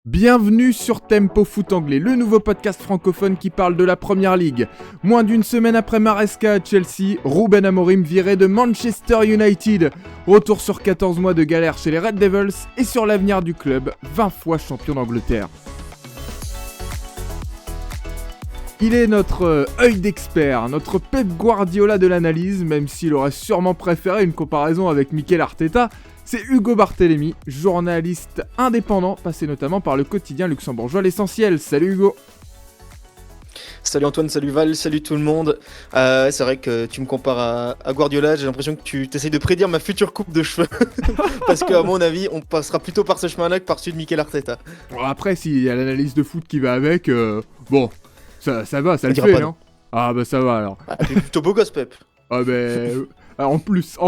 Bienvenue sur Tempo Foot Anglais, le nouveau podcast francophone qui parle de la Première Ligue. Moins d'une semaine après Maresca à Chelsea, Ruben Amorim viré de Manchester United. Retour sur 14 mois de galère chez les Red Devils et sur l'avenir du club, 20 fois champion d'Angleterre. Il est notre œil d'expert, notre Pep Guardiola de l'analyse, même s'il aurait sûrement préféré une comparaison avec Mikel Arteta. C'est Hugo Barthélémy, journaliste indépendant, passé notamment par le quotidien luxembourgeois L'Essentiel. Salut Hugo. Salut Antoine, salut Val, salut tout le monde. C'est vrai que tu me compares à Guardiola, j'ai l'impression que tu essayes de prédire ma future coupe de cheveux. Parce qu'à mon avis, on passera plutôt par ce chemin-là que par celui de Mikel Arteta. Bon, après, s'il y a l'analyse de foot qui va avec, bon, ça va, ça On le dira fait, pas non? non. Ah bah ça va alors. T'es plutôt beau gosse, Pep. Ah en plus.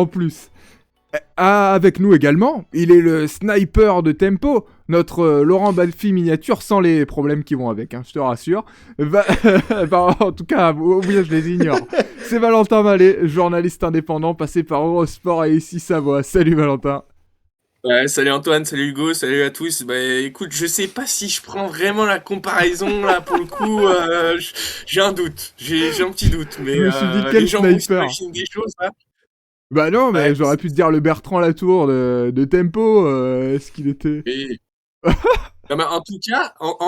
Avec nous également, il est le sniper de Tempo, notre Laurent Balfi miniature sans les problèmes qui vont avec, hein, je te rassure. En tout cas, oui, je les ignore. C'est Valentin Mallet, journaliste indépendant, passé par Eurosport et ici Savoie. Salut Valentin. Ouais, salut Antoine, salut Hugo, salut à tous. Bah écoute, je sais pas si je prends vraiment la comparaison là pour le coup. J'ai un doute, j'ai un petit doute, mais Je me suis dit, les quel gens vont sniper. s'imaginer des choses là. Bah non, mais Ouais, j'aurais pu te dire le Bertrand Latour de Tempo, est-ce qu'il était... et- Non, mais en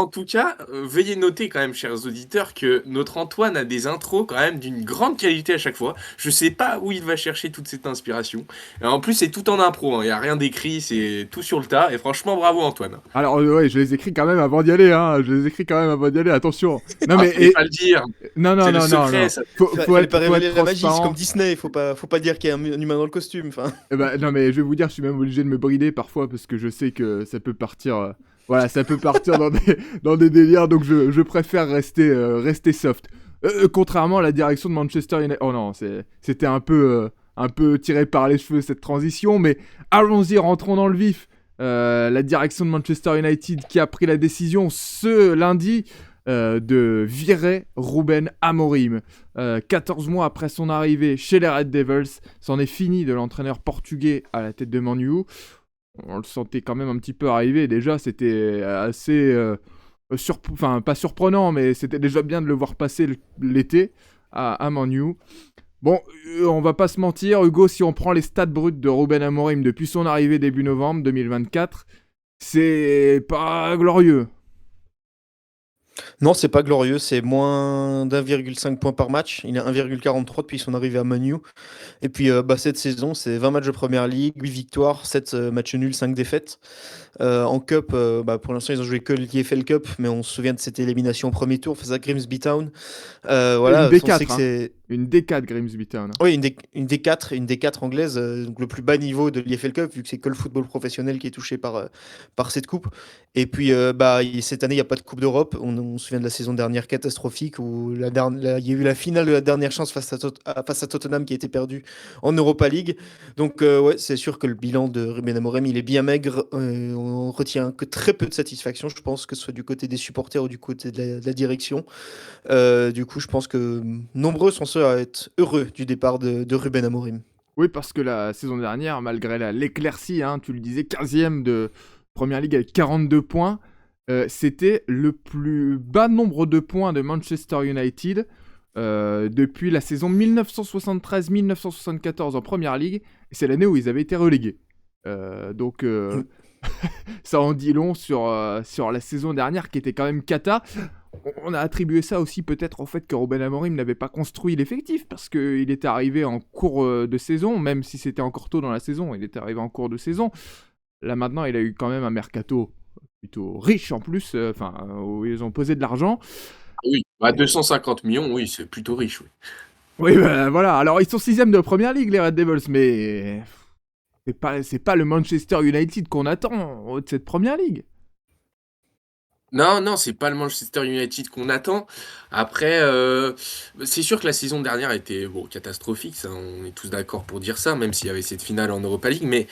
tout cas, veuillez noter quand même, chers auditeurs, que notre Antoine a des intros quand même d'une grande qualité à chaque fois. Je sais pas où il va chercher toute cette inspiration. Et en plus, c'est tout en impro, hein. Il y a rien d'écrit, c'est tout sur le tas. Et franchement, bravo Antoine. Alors ouais, je les écris quand même avant d'y aller, hein. Je les écris quand même avant d'y aller, attention. Non mais... Fallait pas le dire. Non, C'est le secret, ça. Fallait pas révéler la magie, c'est transparent. comme Disney, faut pas dire qu'il y a un humain dans le costume. Enfin. Eh ben, non mais je vais vous dire, je suis même obligé de me brider parfois parce que je sais que ça peut partir... voilà, ça peut partir dans des délires, donc je préfère rester soft. Contrairement à la direction de Manchester United... Oh non, c'était un peu tiré par les cheveux cette transition, mais allons-y, rentrons dans le vif. La direction de Manchester United qui a pris la décision ce lundi de virer Ruben Amorim. 14 mois après son arrivée chez les Red Devils, c'en est fini de l'entraîneur portugais à la tête de Man U. On le sentait quand même un petit peu arriver. Déjà, c'était assez... enfin, pas surprenant, mais c'était déjà bien de le voir passer l'été à Man U. Bon, on va pas se mentir, Hugo, si on prend les stats bruts de Ruben Amorim depuis son arrivée début novembre 2024, c'est pas glorieux. Non, c'est pas glorieux, c'est moins d'1,5 point par match. Il est 1,43 depuis son arrivée à Man U. Et puis cette saison, c'est 20 matchs de Première Ligue, 8 victoires, 7 matchs nuls, 5 défaites. En Cup, pour l'instant, ils ont joué que l'EFL Cup, mais on se souvient de cette élimination au premier tour face à Grimsby Town. Une Voilà, on sait D4, que hein. c'est... Une D4 Grimsby Town. Oui, une D4 anglaise, donc le plus bas niveau de l'EFL Cup, vu que c'est que le football professionnel qui est touché par cette coupe. Et puis, cette année, il n'y a pas de Coupe d'Europe. On se souvient de la saison dernière catastrophique où il y a eu la finale de la dernière chance face à Tottenham qui a été perdue en Europa League. Donc, ouais, c'est sûr que le bilan de Ruben Amorim, il est bien maigre. On retient que très peu de satisfaction, je pense, que ce soit du côté des supporters ou du côté de la direction. Du coup, je pense que nombreux sont ceux à être heureux du départ de Ruben Amorim. Oui, parce que la saison dernière, malgré l'éclaircie, hein, tu le disais, 15e de Première Ligue avec 42 points, c'était le plus bas nombre de points de Manchester United depuis la saison 1973-1974 en Première Ligue, et c'est l'année où ils avaient été relégués. Donc ça en dit long sur la saison dernière qui était quand même cata. On a attribué ça aussi peut-être au fait que Ruben Amorim n'avait pas construit l'effectif parce qu'il était arrivé en cours de saison, même si c'était encore tôt dans la saison, il était arrivé en cours de saison. Là maintenant, il a eu quand même un mercato plutôt riche en plus, où ils ont posé de l'argent. Oui, 250 millions, oui, c'est plutôt riche, oui. Oui, voilà. Alors ils sont 6ème de Première Ligue, les Red Devils, mais c'est pas le Manchester United qu'on attend de cette Première Ligue. Non, c'est pas le Manchester United qu'on attend. Après, c'est sûr que la saison dernière était catastrophique, ça, on est tous d'accord pour dire ça, même s'il y avait cette finale en Europa League. Mais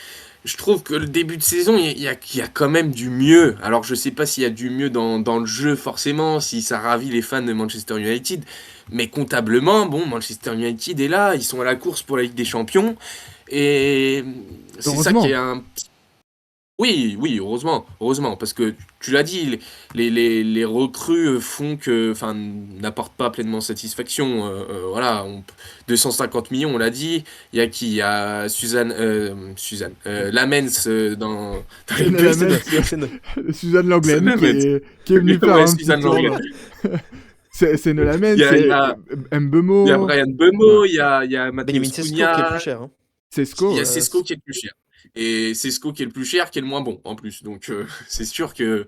je trouve que le début de saison, il y a quand même du mieux. Alors, je sais pas s'il y a du mieux dans le jeu, forcément, si ça ravit les fans de Manchester United. Mais comptablement, Manchester United est là, ils sont à la course pour la Ligue des Champions. Et c'est ça Heureusement. qui est un Oui, oui, heureusement, parce que tu l'as dit, les recrues font que, enfin, n'apportent pas pleinement satisfaction. Voilà, 250 millions, on l'a dit. Il y a qui? Il y a Lamens dans les buts. Lamens, Seno. Suzanne Langlaine Lamens. qui est venue faire Ouais, un petit Suzanne tour. Lenglen. C'est Lamens, Il y c'est a, il y a Mbeumo, Brian ouais, Bemo, il y a Benjamin Matheus Sesko qui est le plus Cunha, cher, hein. il y Sesco. a Ouais. Sesco qui est le plus cher. Et Sesco qui est le plus cher, qui est le moins bon en plus. Donc c'est sûr que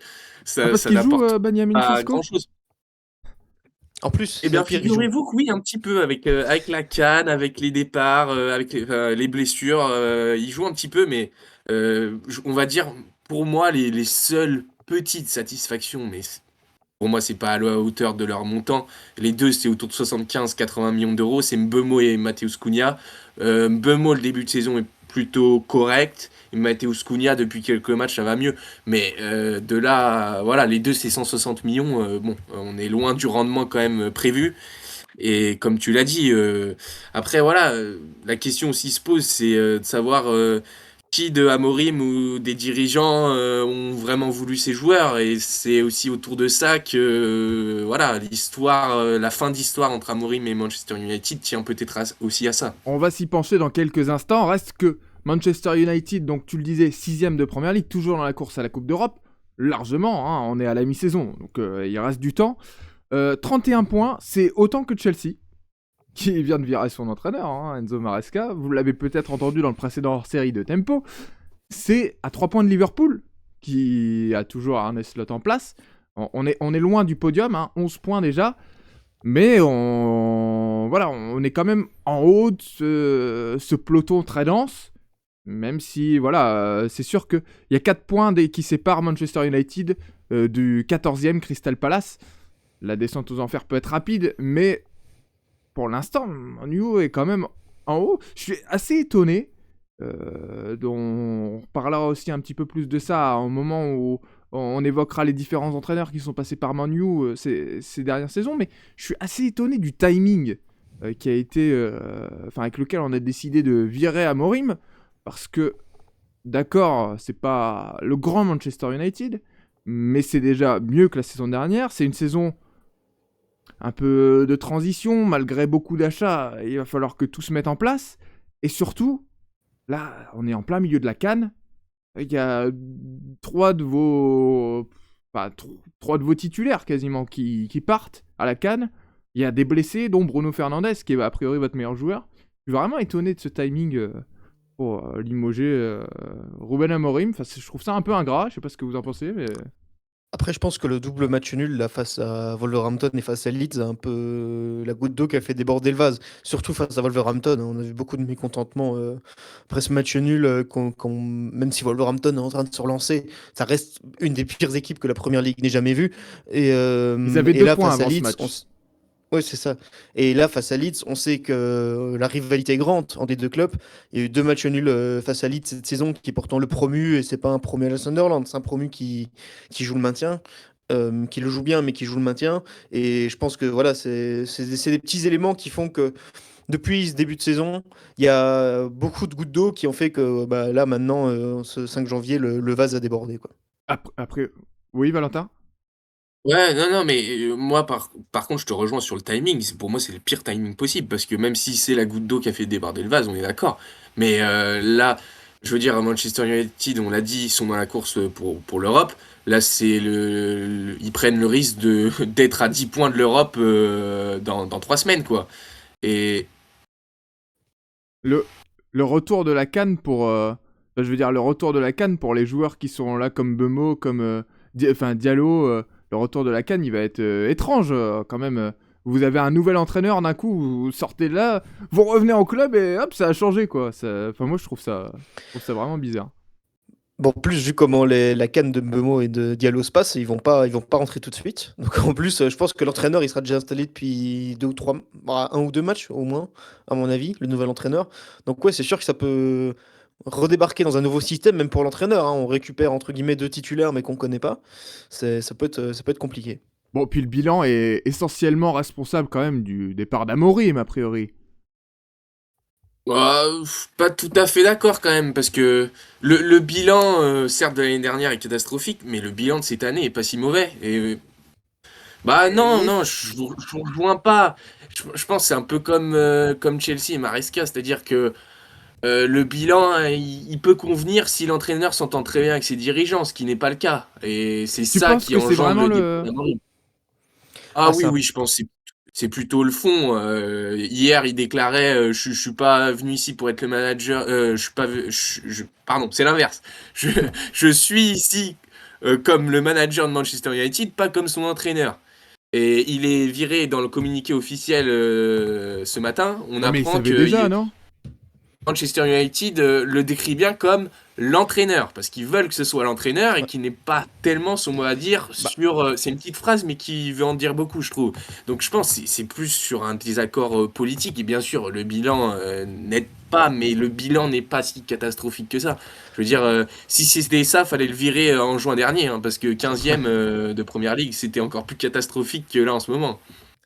Ah, parce ça qu'il joue n'apporte Benjamin pas Sesco? grand-chose. En plus, Eh c'est bien, pire, il joue. figurez-vous que oui, un petit peu, avec la CAN, avec les départs, avec les blessures, il joue un petit peu, mais on va dire, pour moi, les seules petites satisfactions, mais pour moi, c'est pas à la hauteur de leur montant. Les deux, c'est autour de 75-80 millions d'euros. C'est Mbeumo et Matheus Cunha. Mbeumo, le début de saison est plutôt correct. Et Matheus Cunha, depuis quelques matchs, ça va mieux. Mais de là, voilà, les deux, c'est 160 millions. Bon, on est loin du rendement quand même prévu. Et comme tu l'as dit, après, voilà, la question aussi se pose, c'est de savoir qui de Amorim ou des dirigeants ont vraiment voulu ces joueurs. Et c'est aussi autour de ça que, voilà, l'histoire, la fin d'histoire entre Amorim et Manchester United tient peut-être aussi à ça. On va s'y pencher dans quelques instants. Reste que Manchester United, donc tu le disais, 6ème de Première Ligue, toujours dans la course à la Coupe d'Europe. Largement, hein, on est à la mi-saison, donc il reste du temps. 31 points, c'est autant que Chelsea, qui vient de virer son entraîneur, hein, Enzo Maresca. Vous l'avez peut-être entendu dans le précédent hors-série de Tempo. C'est à 3 points de Liverpool, qui a toujours Arne Slot en place. On est loin du podium, hein, 11 points déjà. Mais voilà, on est quand même en haut de ce peloton très dense. Même si, voilà, c'est sûr qu'il y a 4 points qui séparent Manchester United du 14e Crystal Palace. La descente aux enfers peut être rapide, mais pour l'instant, Manu est quand même en haut. Je suis assez étonné. On parlera aussi un petit peu plus de ça au moment où on évoquera les différents entraîneurs qui sont passés par Manu ces dernières saisons. Mais je suis assez étonné du timing qui a été, avec lequel on a décidé de virer Amorim. Parce que, d'accord, c'est pas le grand Manchester United, mais c'est déjà mieux que la saison dernière. C'est une saison un peu de transition, malgré beaucoup d'achats. Il va falloir que tout se mette en place. Et surtout, là, on est en plein milieu de la CAN. Il y a trois de vos titulaires quasiment qui partent à la CAN. Il y a des blessés, dont Bruno Fernandes, qui est a priori votre meilleur joueur. Je suis vraiment étonné de ce timing pour limoger Ruben Amorim. Enfin, je trouve ça un peu ingrat. Je sais pas ce que vous en pensez, mais... Après, je pense que le double match nul là, face à Wolverhampton et face à Leeds, a un peu la goutte d'eau qui a fait déborder le vase. Surtout face à Wolverhampton, hein. On a vu beaucoup de mécontentement après ce match nul. Même si Wolverhampton est en train de se relancer, ça reste une des pires équipes que la Première Ligue n'ait jamais vue. Ils avaient Et 2 là, points face à avant ce Leeds, match. ouais, c'est ça. Et là, face à Leeds, on sait que la rivalité est grande entre les deux clubs. Il y a eu 2 matchs nuls face à Leeds cette saison, qui est pourtant le promu, et c'est pas un promu à la Sunderland, c'est un promu qui joue le maintien, qui le joue bien, mais qui joue le maintien. Et je pense que voilà, c'est des petits éléments qui font que depuis ce début de saison, il y a beaucoup de gouttes d'eau qui ont fait que bah, là, maintenant, ce 5 janvier, le vase a débordé, quoi. Après... Oui, Valentin? Ouais, non, non, mais moi, par contre, je te rejoins sur le timing. Pour moi, c'est le pire timing possible, parce que même si c'est la goutte d'eau qui a fait déborder le vase, on est d'accord. Mais là, je veux dire, à Manchester United, on l'a dit, ils sont dans la course pour l'Europe. Là, ils prennent le risque d'être à 10 points de l'Europe dans 3 semaines, quoi. Et Le, le retour de la CAN pour... je veux dire, le retour de la CAN pour les joueurs qui sont là comme Bemo, comme Diallo, le retour de la CAN, il va être étrange quand même. Vous avez un nouvel entraîneur, d'un coup, vous sortez de là, vous revenez en club et hop, ça a changé quoi. Enfin, moi je trouve ça vraiment bizarre. Bon, en plus, vu comment la canne de Mbeumo et de Diallo se passe, ils vont pas rentrer tout de suite. Donc en plus, je pense que l'entraîneur, il sera déjà installé depuis 1 ou 2 matchs au moins, à mon avis, le nouvel entraîneur. Donc ouais, c'est sûr que ça peut redébarquer dans un nouveau système, même pour l'entraîneur, hein. On récupère entre guillemets 2 titulaires, mais qu'on connaît pas. Ça peut être compliqué. Bon, puis le bilan est essentiellement responsable quand même du départ d'Amorim, a priori. Pas tout à fait d'accord quand même, parce que le bilan, certes de l'année dernière est catastrophique, mais le bilan de cette année est pas si mauvais. Et bah non, Et non, je vous rejoins pas. Je pense que c'est un peu comme Chelsea et Maresca, c'est-à-dire que le bilan, il peut convenir si l'entraîneur s'entend très bien avec ses dirigeants, ce qui n'est pas le cas. Et c'est tu ça penses qui que c'est engendre vraiment le départ le... d'Amorim. Ah Ah, oui, ça. oui, je pense que c'est plutôt le fond. Hier, il déclarait je suis pas venu ici pour être le manager. Je suis pas. Pardon, c'est l'inverse. Je, je suis ici comme le manager de Manchester United, pas comme son entraîneur. Et il est viré dans le communiqué officiel ce matin. On Ouais, mais il apprend savait que déjà, non? Manchester United le décrit bien comme l'entraîneur, parce qu'ils veulent que ce soit l'entraîneur et Ouais. qu'il n'ait pas tellement son mot à dire Bah, sur... c'est une petite phrase, mais qui veut en dire beaucoup, je trouve. Donc je pense que c'est plus sur un désaccord politique, et bien sûr, le bilan n'aide pas, mais le bilan n'est pas si catastrophique que ça. Je veux dire, si c'était ça, fallait le virer en juin dernier, hein, parce que 15e de Première Ligue, c'était encore plus catastrophique que là en ce moment.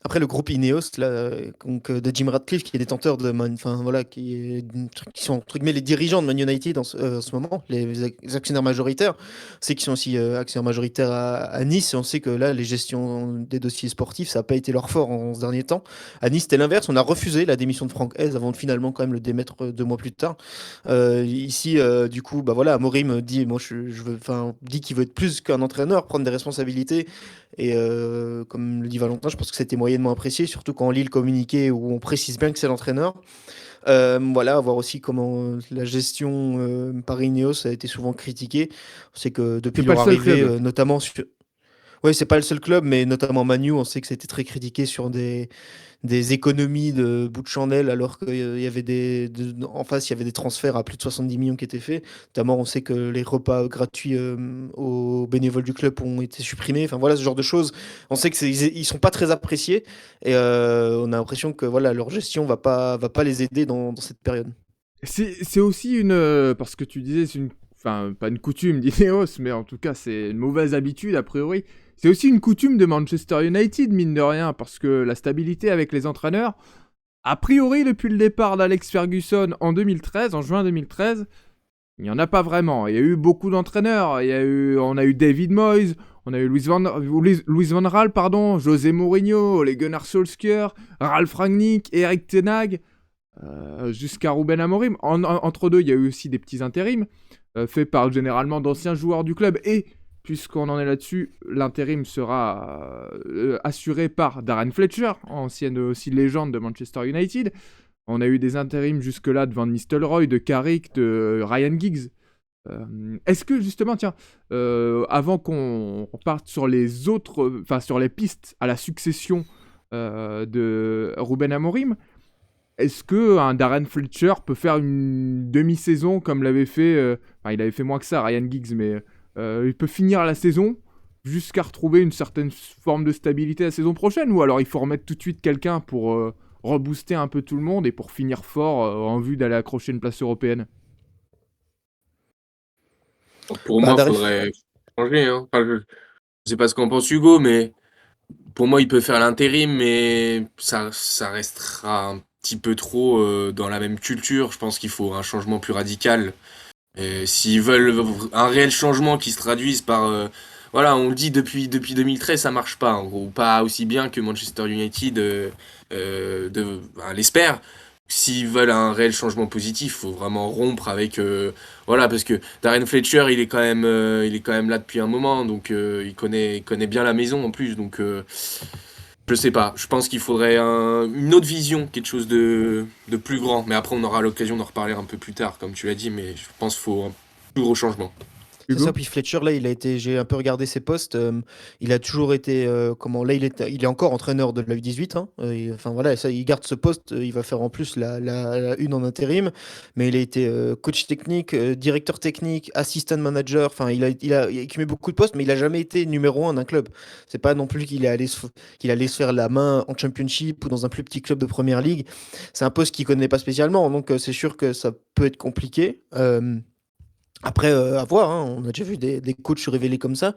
Après, le groupe Ineos, là, donc, de Jim Ratcliffe, qui est détenteur de enfin, voilà, qui sont entre guillemets les dirigeants de Man United en ce moment, les actionnaires majoritaires, c'est qu'ils sont aussi actionnaires majoritaires à Nice. Et on sait que là, les gestions des dossiers sportifs, ça n'a pas été leur fort en ce dernier temps. À Nice, c'était l'inverse. On a refusé la démission de Franck Hez avant de finalement quand même le démettre 2 mois plus tard. Ici, du coup, bah voilà, Amorim dit, moi, enfin, dit qu'il veut être plus qu'un entraîneur, prendre des responsabilités. Et comme le dit Valentin, je pense que c'était moyennement apprécié, surtout quand on lit le communiqué où on précise bien que c'est l'entraîneur. Voilà, voir aussi comment la gestion par Ineos a été souvent critiquée. On sait que C'est depuis pas leur le seul arrivée, club. notamment sur... Ouais, c'est pas le seul club, mais notamment Manu, on sait que c'était très critiqué sur des économies de bout de chandelle, alors qu'il y avait en face, il y avait des transferts à plus de 70 millions qui étaient faits. Notamment, on sait que les repas gratuits aux bénévoles du club ont été supprimés. Enfin voilà, ce genre de choses. On sait que ils sont pas très appréciés et on a l'impression que voilà, leur gestion va pas les aider dans cette période. C'est aussi une... parce que tu disais, c'est une... Enfin, pas une coutume d'Ineos, mais en tout cas, c'est une mauvaise habitude, a priori. C'est aussi une coutume de Manchester United, mine de rien, parce que la stabilité avec les entraîneurs, a priori, depuis le départ d'Alex Ferguson en 2013, en juin 2013, il n'y en a pas vraiment. Il y a eu beaucoup d'entraîneurs. On a eu David Moyes, on a eu Luis Van Gaal, pardon, José Mourinho, Ole Gunnar Solskjaer, Ralf Rangnick, Erik ten Hag, jusqu'à Ruben Amorim. Entre deux, il y a eu aussi des petits intérims faits par généralement d'anciens joueurs du club. Et puisqu'on en est là-dessus, l'intérim sera assuré par Darren Fletcher, ancienne aussi légende de Manchester United. On a eu des intérims jusque-là de Van Nistelrooy, de Carrick, de Ryan Giggs. Est-ce que justement, tiens, avant qu'on parte sur les autres, enfin sur les pistes à la succession de Ruben Amorim, est-ce que un Darren Fletcher peut faire une demi-saison comme l'avait fait, enfin il avait fait moins que ça, Ryan Giggs, mais il peut finir la saison jusqu'à retrouver une certaine forme de stabilité la saison prochaine, ou alors il faut remettre tout de suite quelqu'un pour rebooster un peu tout le monde et pour finir fort en vue d'aller accrocher une place européenne. Pour Bah, moi, il Darren, faudrait changer, hein. Enfin, je sais pas ce qu'en pense Hugo, mais pour moi, il peut faire l'intérim, mais ça restera un petit peu trop dans la même culture. Je pense qu'il faut un changement plus radical. Et s'ils veulent un réel changement qui se traduise par... voilà, on le dit depuis 2013, ça marche pas, en gros. Pas aussi bien que Manchester United l'espère. S'ils veulent un réel changement positif, faut vraiment rompre avec... voilà, parce que Darren Fletcher, il est quand même là depuis un moment, donc il connaît bien la maison en plus, donc... je sais pas, je pense qu'il faudrait une autre vision, quelque chose de plus grand. Mais après, on aura l'occasion d'en reparler un peu plus tard, comme tu l'as dit, mais je pense qu'il faut un plus gros changement. c'est ça, Hugo? puis Fletcher, là, j'ai un peu regardé ses postes, il a toujours été, là, il est encore entraîneur de la U18, hein, enfin voilà, ça, il garde ce poste, il va faire en plus la une en intérim, mais il a été coach technique, directeur technique, assistant manager, enfin, il a cumulé beaucoup de postes, mais il a jamais été numéro un d'un club. C'est pas non plus qu'il allait se faire la main en championship ou dans un plus petit club de première ligue. C'est un poste qu'il connaît pas spécialement, donc c'est sûr que ça peut être compliqué. Après, à voir, hein, on a déjà vu des coachs se révéler comme ça.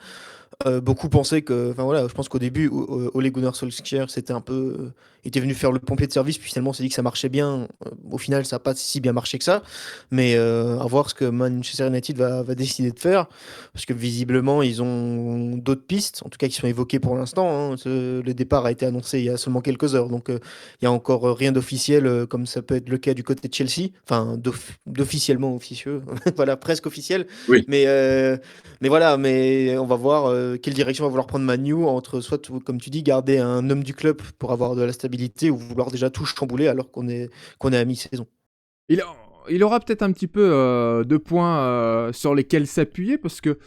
Beaucoup pensaient que, enfin voilà, je pense qu'au début, Ole Gunnar Solskjaer, c'était un peu, était venu faire le pompier de service, puis finalement, on s'est dit que ça marchait bien. Au final, ça n'a pas si bien marché que ça. Mais à voir ce que Manchester United va décider de faire, parce que visiblement, ils ont d'autres pistes, en tout cas qui sont évoquées pour l'instant, hein. Le départ a été annoncé il y a seulement quelques heures, donc il y a encore rien d'officiel, comme ça peut être le cas du côté de Chelsea, enfin d'officiellement officieux, voilà, presque officiel. Oui. Mais voilà, mais on va voir quelle direction va vouloir prendre Manu entre soit, comme tu dis, garder un homme du club pour avoir de la stabilité ou vouloir déjà tout chambouler alors qu'on est à mi-saison. Il, il aura peut-être un petit peu de points sur lesquels s'appuyer parce que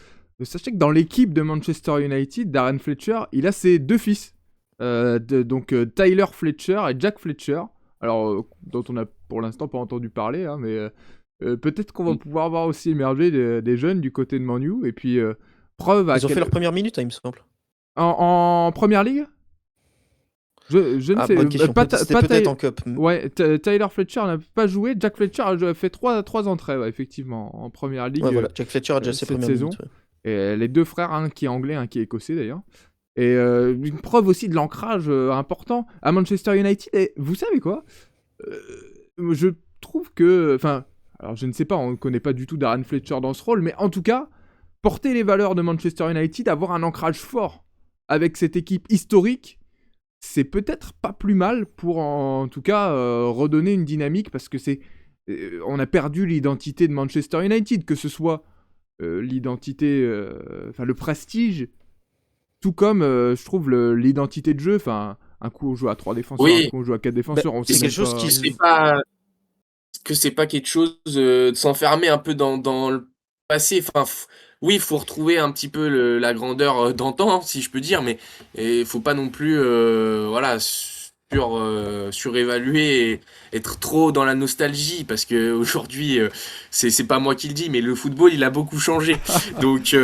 sachez que dans l'équipe de Manchester United, Darren Fletcher, il a ses 2 fils. Donc Tyler Fletcher et Jack Fletcher. Alors, dont on a pour l'instant pas entendu parler, hein, mais peut-être qu'on va pouvoir voir aussi émerger des jeunes du côté de Man U. Et puis, preuve à Ils ont fait leur première minute, hein, il me semble. en première ligue. Je ne sais bonne question. C'était peut-être en Cup. Ouais, Tyler Fletcher n'a pas joué. Jack Fletcher a fait 3 entrées, ouais, effectivement, en première ligue. Ouais, voilà. Jack Fletcher a déjà ses cette premières saison. minutes. Ouais. Et les 2 frères, un qui est anglais, un qui est écossais d'ailleurs. Et une preuve aussi de l'ancrage important à Manchester United. Et vous savez quoi, je trouve que... Enfin, alors je ne sais pas, on ne connaît pas du tout Darren Fletcher dans ce rôle, mais en tout cas, porter les valeurs de Manchester United, avoir un ancrage fort avec cette équipe historique, c'est peut-être pas plus mal pour en tout cas redonner une dynamique, parce que on a perdu l'identité de Manchester United, que ce soit l'identité, enfin le prestige, tout comme je trouve l'identité de jeu. Enfin, un coup on joue à 3 défenseurs, Oui. un coup on joue à 4 défenseurs. On c'est sait quelque chose pas... qui C'est pas quelque chose de s'enfermer un peu dans le passé. Enfin, oui, il faut retrouver un petit peu la grandeur d'antan, hein, si je peux dire, mais il faut pas non plus voilà, surévaluer et être trop dans la nostalgie, parce que aujourd'hui, c'est pas moi qui le dis, mais le football, il a beaucoup changé. Donc,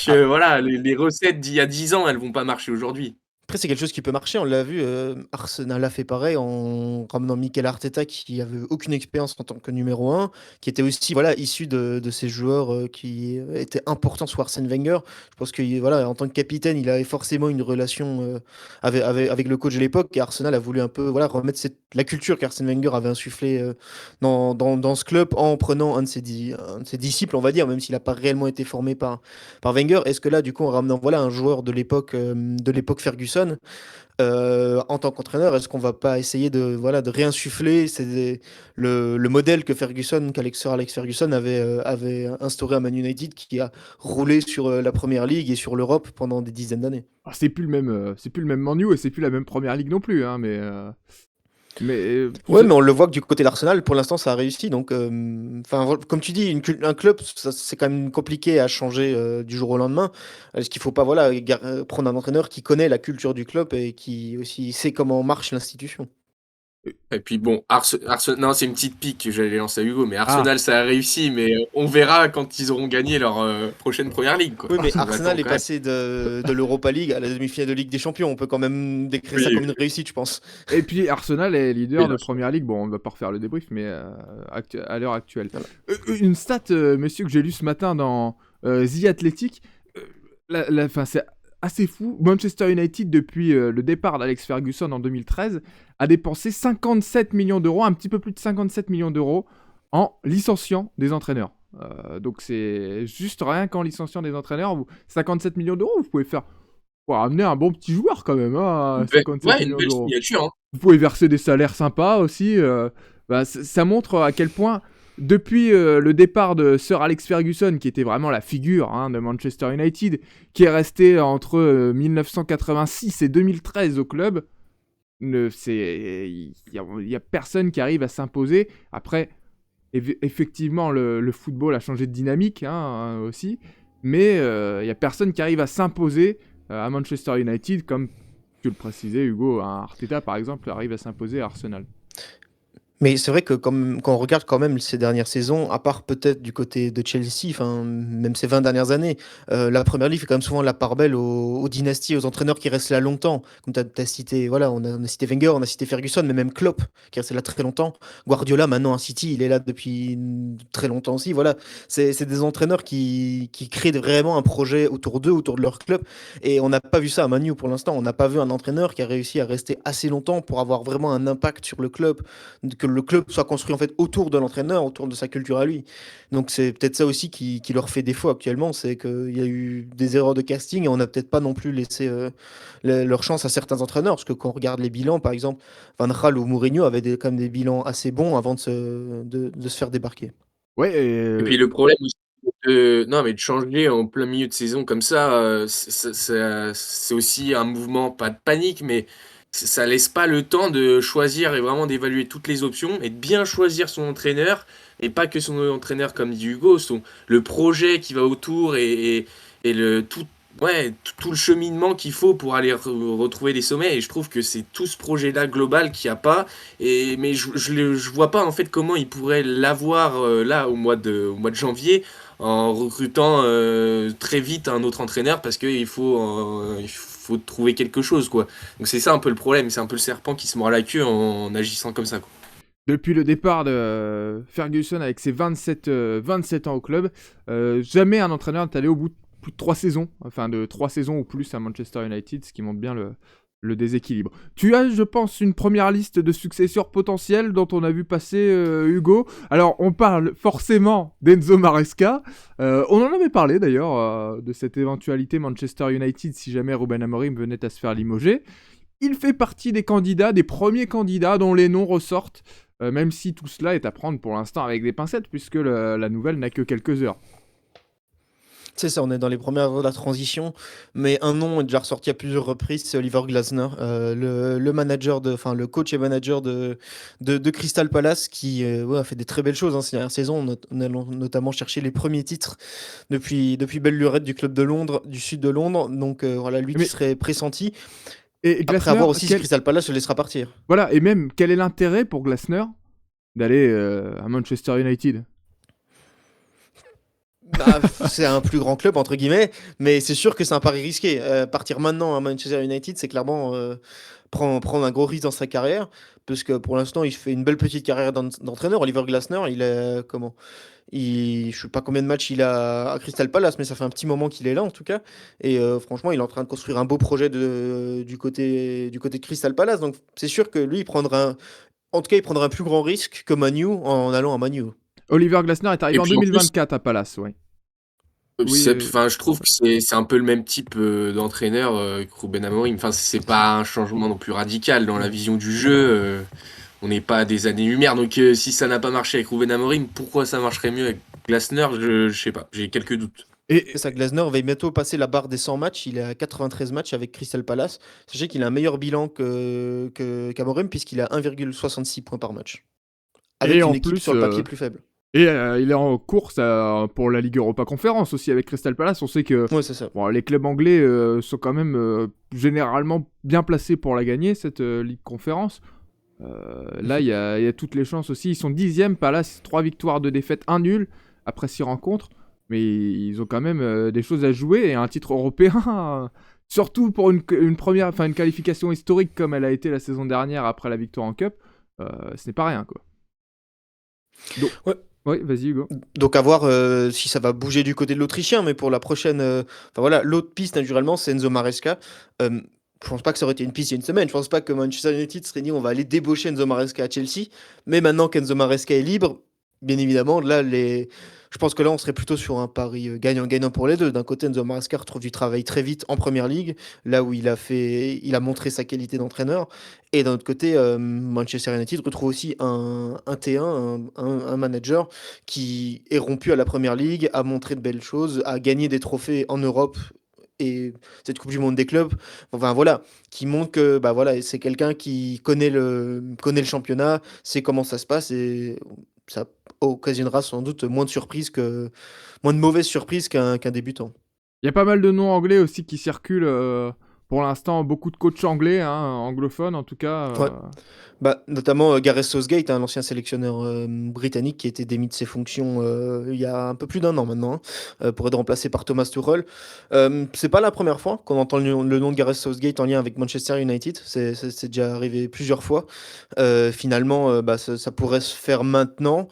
voilà, les recettes d'il y a 10 ans, elles vont pas marcher aujourd'hui. Après, c'est quelque chose qui peut marcher, on l'a vu, Arsenal a fait pareil en ramenant Mikel Arteta qui avait aucune expérience en tant que numéro 1, qui était aussi voilà, issu de ces joueurs qui étaient importants sous Arsène Wenger. Je pense que voilà, en tant que capitaine, il avait forcément une relation avec le coach de l'époque, et Arsenal a voulu un peu voilà, remettre la culture qu'Arsène Wenger avait insufflée dans ce club en prenant un de ses disciples, on va dire, même s'il n'a pas réellement été formé par Wenger. Est-ce que là, du coup, en ramenant voilà, un joueur de l'époque Ferguson, en tant qu'entraîneur, est-ce qu'on va pas essayer de réinsuffler le modèle qu'Alex Ferguson avait instauré à Man United, qui a roulé sur la Première Ligue et sur l'Europe pendant des dizaines d'années? c'est plus le même Man U et c'est plus la même première ligue non plus, hein, mais Ouais, mais on le voit que du côté de l'Arsenal, pour l'instant, ça a réussi. Donc, comme tu dis, un club, c'est quand même compliqué à changer du jour au lendemain. Est-ce qu'il faut pas voilà, prendre un entraîneur qui connaît la culture du club et qui aussi sait comment marche l'institution? Et puis bon, Arsenal, non, c'est une petite pique que j'allais lancer à Hugo, mais Arsenal, ça a réussi, mais on verra quand ils auront gagné leur prochaine première ligue, quoi. Oui, mais On Arsenal attend est quand même. passé de l'Europa League à la demi-finale de Ligue des Champions. On peut quand même décrire ça Oui. comme une réussite, je pense. Et puis Arsenal est leader Oui, de bien sûr. première ligue. Bon, on va pas refaire le débrief, mais à l'heure actuelle. Voilà. Une stat, messieurs, que j'ai lu ce matin dans The Athletic. C'est assez fou. Manchester United, depuis le départ d'Alex Ferguson en 2013, a dépensé 57 millions d'euros, un petit peu plus de 57 millions d'euros, en licenciant des entraîneurs. Donc c'est juste rien qu'en licenciant des entraîneurs. 57 millions d'euros, vous pouvez faire... ramener un bon petit joueur quand même, hein, à 57 Ouais, une millions belle d'euros. signature, hein. Vous pouvez verser des salaires sympas aussi. Ça montre à quel point, depuis le départ de Sir Alex Ferguson, qui était vraiment la figure de Manchester United, qui est resté entre 1986 et 2013 au club, il y a personne qui arrive à s'imposer. Après, effectivement, le football a changé de dynamique aussi, mais il y a personne qui arrive à s'imposer à Manchester United, comme tu le précisais, Hugo, un Arteta par exemple arrive à s'imposer à Arsenal. Mais c'est vrai que quand on regarde quand même ces dernières saisons, à part peut-être du côté de Chelsea, enfin, même ces 20 dernières années, la Première Ligue fait quand même souvent la part belle aux dynasties, aux entraîneurs qui restent là longtemps. Comme tu as cité, voilà, on a cité Wenger, on a cité Ferguson, mais même Klopp, qui est resté là très longtemps. Guardiola, maintenant à City, il est là depuis très longtemps aussi. Voilà, c'est des entraîneurs qui créent vraiment un projet autour d'eux, autour de leur club. Et on n'a pas vu ça à Man U pour l'instant. On n'a pas vu un entraîneur qui a réussi à rester assez longtemps pour avoir vraiment un impact sur le club, que le club soit construit en fait autour de l'entraîneur, autour de sa culture à lui. Donc c'est peut-être ça aussi qui leur fait défaut actuellement, c'est qu'il y a eu des erreurs de casting et on n'a peut-être pas non plus laissé leur chance à certains entraîneurs, parce que quand on regarde les bilans, par exemple, Van Gaal ou Mourinho avaient quand même des bilans assez bons avant de se faire débarquer. Ouais, Et puis le problème aussi, non, mais de changer en plein milieu de saison comme ça, c'est aussi un mouvement, pas de panique, mais ça laisse pas le temps de choisir et vraiment d'évaluer toutes les options et de bien choisir son entraîneur et pas que son entraîneur, comme dit Hugo, le projet qui va autour et ouais, tout le cheminement qu'il faut pour aller retrouver des sommets. Et je trouve que c'est tout ce projet-là global qu'il n'y a pas. Mais je vois pas en fait comment ils pourraient l'avoir là au mois de janvier en recrutant très vite un autre entraîneur parce il faut trouver quelque chose quoi. Donc c'est ça un peu le problème, c'est un peu le serpent qui se mord la queue en agissant comme ça quoi. depuis le départ de Ferguson avec ses 27 ans au club, jamais un entraîneur n'est allé au bout de plus de 3 saisons, enfin de 3 saisons ou plus à Manchester United, ce qui montre bien le déséquilibre. Tu as, je pense, une première liste de successeurs potentiels dont on a vu passer Hugo. Alors, on parle forcément d'Enzo Maresca. On en avait parlé d'ailleurs de cette éventualité Manchester United si jamais Ruben Amorim venait à se faire limoger. Il fait partie des candidats, des premiers candidats dont les noms ressortent, même si tout cela est à prendre pour l'instant avec des pincettes, puisque la nouvelle n'a que quelques heures. C'est ça, on est dans les premières heures de la transition, mais un nom est déjà ressorti à plusieurs reprises, c'est Oliver Glasner, le manager enfin le coach et manager de Crystal Palace, qui ouais, a fait des très belles choses ces dernières saisons, en allant notamment chercher les premiers titres depuis belle lurette du club de Londres, du sud de Londres, donc voilà, lui qui Mais, serait pressenti. et Après Glasner, avoir aussi si Crystal Palace se laissera partir. voilà, et même, quel est l'intérêt pour Glasner d'aller à Manchester United? Bah, c'est un plus grand club, entre guillemets, mais c'est sûr que c'est un pari risqué. Partir maintenant à Manchester United, c'est clairement prendre un gros risque dans sa carrière, parce que pour l'instant, il fait une belle petite carrière d'entraîneur. Oliver Glasner, il est comment? Je sais pas combien de matchs il a à Crystal Palace, mais ça fait un petit moment qu'il est là en tout cas. Et franchement, il est en train de construire un beau projet du côté de Crystal Palace. Donc c'est sûr que lui, en tout cas, il prendra un plus grand risque que Manu en allant à Manu. Oliver Glasner est arrivé Et en puis en plus, 2024 à Palace, ouais. Oui, enfin, je trouve que c'est un peu le même type d'entraîneur que Ruben Amorim. Enfin, c'est pas un changement non plus radical dans la vision du jeu. On n'est pas à des années-lumière. Donc, si ça n'a pas marché avec Ruben Amorim, pourquoi ça marcherait mieux avec Glasner? Je sais pas. J'ai quelques doutes. et, C'est ça, Glasner va bientôt passer la barre des 100 matchs. Il est à 93 matchs avec Crystal Palace. Sachez qu'il a un meilleur bilan qu'Amorim, puisqu'il a 1,66 points par match. et Avec en une équipe plus, sur le papier plus faible. il est en course pour la Ligue Europa Conférence aussi avec Crystal Palace. On sait que Ouais, c'est ça. bon, les clubs anglais sont quand même généralement bien placés pour la gagner, cette Ligue Conférence. Là, il y a toutes les chances aussi. Ils sont 10e, Palace, 3 victoires, 2 défaites, 1 nul après 6 rencontres. Mais ils ont quand même des choses à jouer et un titre européen, surtout pour une première, enfin une qualification historique comme elle a été la saison dernière après la victoire en Cup, ce n'est pas rien quoi. Donc, Ouais. ouais, vas-y Hugo. Donc à voir si ça va bouger du côté de l'Autrichien, mais pour la prochaine, enfin voilà, l'autre piste naturellement, c'est Enzo Maresca. Je pense pas que ça aurait été une piste il y a une semaine. Je pense pas que Manchester United serait dit on va aller débaucher Enzo Maresca à Chelsea. Mais maintenant qu'Enzo Maresca est libre, bien évidemment, je pense que là on serait plutôt sur un pari gagnant-gagnant pour les deux. D'un côté, Enzo Maresca retrouve du travail très vite en première ligue, là où il a montré sa qualité d'entraîneur. Et d'un autre côté, Manchester United retrouve aussi un T1, un manager qui est rompu à la première ligue, a montré de belles choses, a gagné des trophées en Europe et cette Coupe du Monde des clubs, enfin voilà, qui montre que bah voilà, c'est quelqu'un qui connaît le championnat, sait comment ça se passe et ça occasionnera sans doute moins de mauvaises surprises qu'un débutant. Il y a pas mal de noms anglais aussi qui circulent pour l'instant beaucoup de coachs anglais, hein, anglophones en tout cas. Ouais. Notamment Gareth Southgate, hein, l'ancien sélectionneur britannique qui a été démis de ses fonctions il y a un peu plus d'un an maintenant, pour être remplacé par Thomas Tuchel. C'est pas la première fois qu'on entend le nom de Gareth Southgate en lien avec Manchester United. C'est déjà arrivé plusieurs fois. Finalement, ça pourrait se faire maintenant.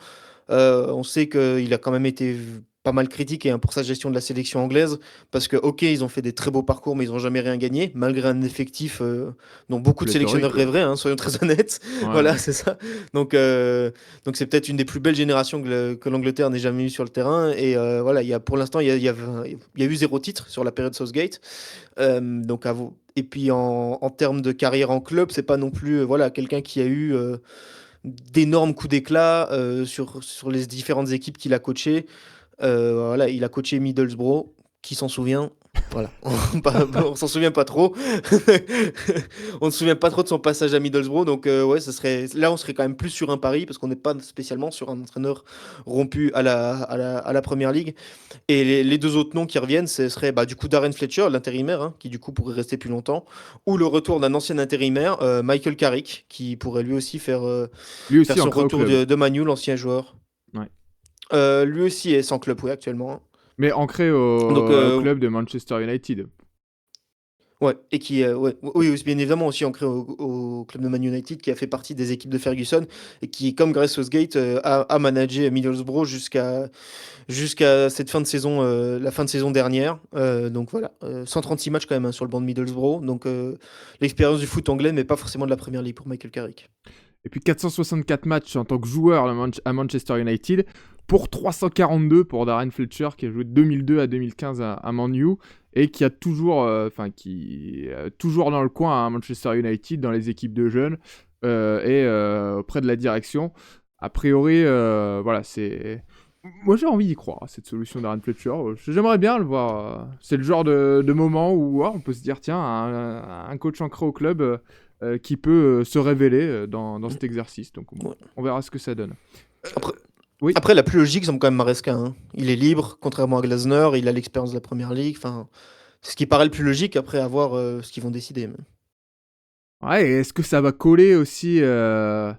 On sait qu'il a quand même été pas mal critiqué, hein, pour sa gestion de la sélection anglaise, parce que, ok, ils ont fait des très beaux parcours, mais ils n'ont jamais rien gagné, malgré un effectif dont beaucoup de sélectionneurs Pléthorique, rêveraient, hein, soyons très honnêtes. ouais. Voilà, Ouais. c'est ça. Donc c'est peut-être une des plus belles générations que l'Angleterre n'ait jamais eu sur le terrain. Et voilà, pour l'instant, il y a eu 0 titre sur la période Southgate. Donc et puis en termes de carrière en club, c'est pas non plus voilà, quelqu'un qui a eu d'énormes coups d'éclat sur les différentes équipes qu'il a coachées. Voilà, il a coaché Middlesbrough, qui s'en souvient? Voilà, on s'en souvient pas trop. On ne se souvient pas trop de son passage à Middlesbrough, donc ouais, là on serait quand même plus sur un pari, parce qu'on n'est pas spécialement sur un entraîneur rompu à la Première Ligue. Et les deux autres noms qui reviennent, ce serait du coup Darren Fletcher, l'intérimaire, hein, qui du coup pourrait rester plus longtemps, ou le retour d'un ancien intérimaire, Michael Carrick, qui pourrait lui aussi faire Lui aussi son ancré au retour club. de Manu, l'ancien joueur. Ouais. Lui aussi est sans club, oui, actuellement. Mais ancré Donc, au club de Manchester United. ouais, et qui, oui, bien évidemment aussi ancré au club de Man United, qui a fait partie des équipes de Ferguson, et qui, comme Gareth Southgate, a managé Middlesbrough jusqu'à cette fin de saison, la fin de saison dernière. Donc voilà, 136 matchs quand même, hein, sur le banc de Middlesbrough. Donc l'expérience du foot anglais, mais pas forcément de la Première Ligue pour Michael Carrick. Et puis 464 matchs en tant que joueur à Manchester United, pour 342 pour Darren Fletcher, qui a joué de 2002 à 2015 à Man U, et qui a toujours, toujours dans le coin à Manchester United, dans les équipes de jeunes, et auprès de la direction. A priori, voilà, c'est... Moi j'ai envie d'y croire, à cette solution Darren Fletcher. J'aimerais bien le voir. C'est le genre de moment où on peut se dire, tiens, un coach ancré au club qui peut se révéler dans cet exercice. Donc Ouais. on verra ce que ça donne. Après, Oui. Après, la plus logique semble quand même Maresca, hein. Il est libre, contrairement à Glasner, il a l'expérience de la Première Ligue. Enfin, c'est ce qui paraît le plus logique, après à voir ce qu'ils vont décider. Ouais, et est-ce que ça va coller aussi à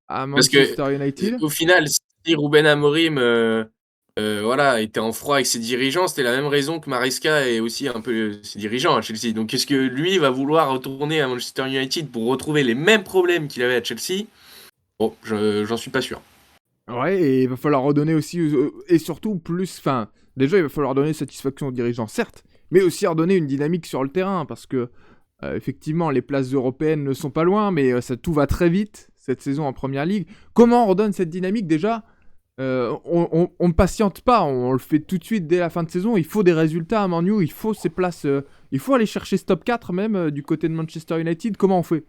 Parce que Manchester United? au final, si Ruben Amorim voilà, était en froid avec ses dirigeants, c'était la même raison que Maresca est aussi un peu ses dirigeants à Chelsea. Donc est-ce que lui va vouloir retourner à Manchester United pour retrouver les mêmes problèmes qu'il avait à Chelsea? Bon, j'en suis pas sûr. Ouais, et il va falloir redonner aussi, et surtout plus, enfin, déjà il va falloir donner satisfaction aux dirigeants, certes, mais aussi redonner une dynamique sur le terrain, parce que, effectivement, les places européennes ne sont pas loin, mais tout va très vite, cette saison en Première Ligue. Comment on redonne cette dynamique déjà? On ne patiente pas, on le fait tout de suite dès la fin de saison, il faut des résultats à Man U, il faut ces places, il faut aller chercher ce top 4 même, du côté de Manchester United, comment on fait?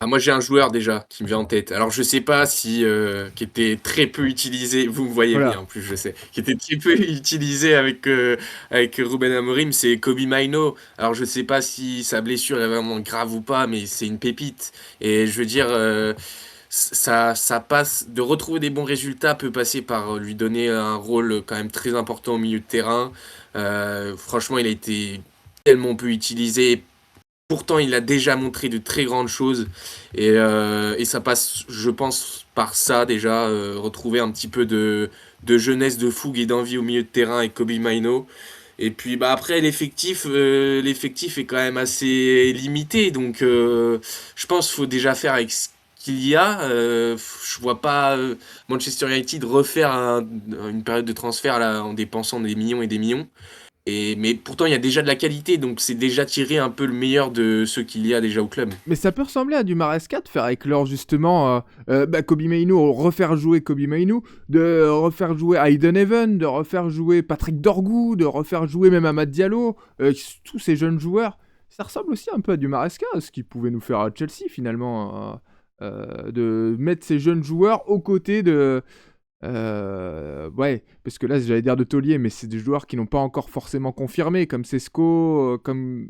Ah, moi j'ai un joueur déjà qui me vient en tête. Alors je sais pas si qui était très peu utilisé, vous me voyez Voilà. bien en plus je sais, qui était très peu utilisé avec Ruben Amorim, c'est Kobe Mainoo. Alors je sais pas si sa blessure est vraiment grave ou pas, mais c'est une pépite. Et je veux dire, ça passe de retrouver des bons résultats peut passer par lui donner un rôle quand même très important au milieu de terrain. Franchement, il a été tellement peu utilisé. Pourtant, il a déjà montré de très grandes choses et ça passe, je pense, par ça déjà, retrouver un petit peu de jeunesse, de fougue et d'envie au milieu de terrain avec Kobe Mainoo. Et puis après, l'effectif est quand même assez limité, donc je pense qu'il faut déjà faire avec ce qu'il y a. Je vois pas Manchester United refaire une période de transfert là, en dépensant des millions et des millions. Mais pourtant, il y a déjà de la qualité, donc c'est déjà tirer un peu le meilleur de ce qu'il y a déjà au club. Mais ça peut ressembler à du Maresca de faire éclore justement Kobe Mainoo, refaire jouer Kobe Mainoo, de refaire jouer Hayden Even, de refaire jouer Patrick Dorgu, de refaire jouer même Amad Diallo, tous ces jeunes joueurs. Ça ressemble aussi un peu à du Maresca, ce qu'il pouvait nous faire à Chelsea finalement, de mettre ces jeunes joueurs aux côtés de... ouais, parce que là j'allais dire de taulier, mais c'est des joueurs qui n'ont pas encore forcément confirmé, comme Sesco, comme...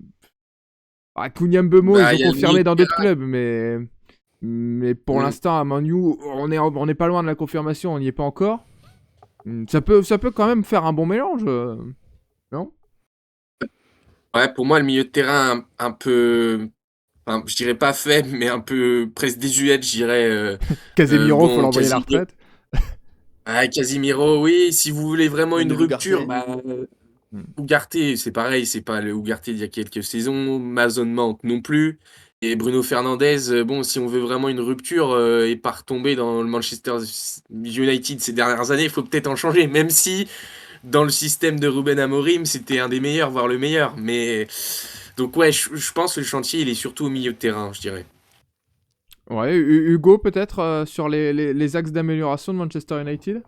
Kounia Mbeumo, Bah, ils il ont y a confirmé Nick- dans d'autres clubs, mais pour Mm. l'instant, à Man U, on n'est pas loin de la confirmation, on n'y est pas encore. Ça peut quand même faire un bon mélange, non? Ouais, pour moi, le milieu de terrain un peu, enfin, je dirais pas faible, mais un peu presque désuet, je dirais. Casemiro, faut Bon, l'envoyer à la retraite. Casimiro, oui. Si vous voulez vraiment une René rupture, Ugarte. Ugarte, c'est pareil, c'est pas le Ugarte d'il y a quelques saisons. Mason Mount non plus. Et Bruno Fernandes, bon, si on veut vraiment une rupture et pas retomber dans le Manchester United ces dernières années, il faut peut-être en changer, même si dans le système de Ruben Amorim, c'était un des meilleurs, voire le meilleur. Mais donc ouais, je pense que le chantier, il est surtout au milieu de terrain, je dirais. Ouais, Hugo, peut-être sur les axes d'amélioration de Manchester United.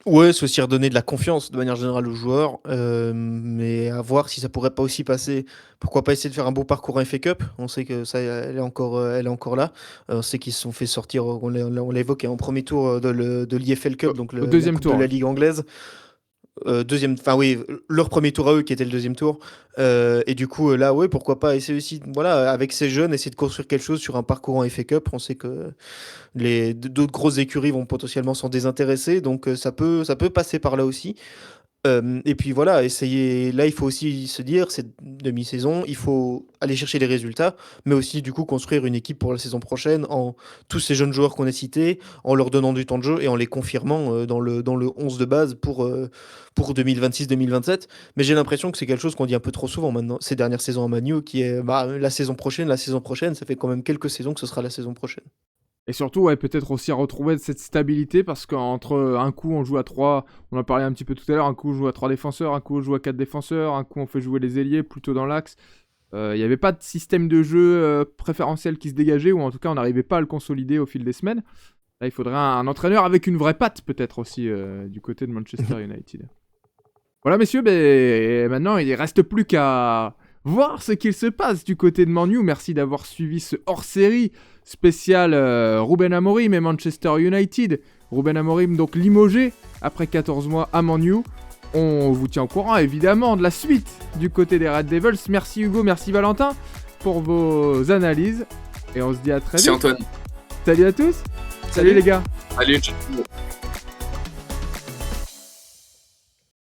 Ouais, c'est aussi redonner de la confiance de manière générale aux joueurs, mais à voir si ça pourrait pas aussi passer. Pourquoi pas essayer de faire un beau parcours en FA Cup? On sait que ça, elle est encore là. On sait qu'ils se sont fait sortir, on l'a évoqué en premier tour de l'IFL Cup, donc Au la deuxième coupe tour, de la ouais. Ligue anglaise. Deuxième, enfin oui, leur premier tour à eux qui était le deuxième tour. Et du coup, là, ouais, pourquoi pas essayer aussi, voilà, avec ces jeunes, essayer de construire quelque chose sur un parcours en FA Cup. On sait que d'autres grosses écuries vont potentiellement s'en désintéresser, donc ça peut passer par là aussi. Et puis voilà, essayer. Là, il faut aussi se dire, c'est demi-saison, il faut aller chercher les résultats, mais aussi du coup construire une équipe pour la saison prochaine en tous ces jeunes joueurs qu'on a cités, en leur donnant du temps de jeu et en les confirmant dans le 11 de base pour 2026-2027. Mais j'ai l'impression que c'est quelque chose qu'on dit un peu trop souvent maintenant, ces dernières saisons à Manu, qui est la saison prochaine, ça fait quand même quelques saisons que ce sera la saison prochaine. Et surtout, ouais, peut-être aussi retrouver cette stabilité parce qu'entre un coup on joue à 3, on en parlait un petit peu tout à l'heure, un coup on joue à 3 défenseurs, un coup on joue à 4 défenseurs, un coup on fait jouer les ailiers plutôt dans l'axe. Il n'y avait pas de système de jeu préférentiel qui se dégageait, ou en tout cas on n'arrivait pas à le consolider au fil des semaines. Là, il faudrait un entraîneur avec une vraie patte peut-être aussi du côté de Manchester United. Voilà messieurs, maintenant il ne reste plus qu'à voir ce qu'il se passe du côté de Man U. Merci d'avoir suivi ce hors-série spécial Ruben Amorim et Manchester United. Ruben Amorim donc limogé après 14 mois à Man U. On vous tient au courant évidemment de la suite du côté des Red Devils. Merci Hugo, merci Valentin pour vos analyses. Et on se dit à très vite. Merci Antoine. Salut à tous. Salut les gars. Salut.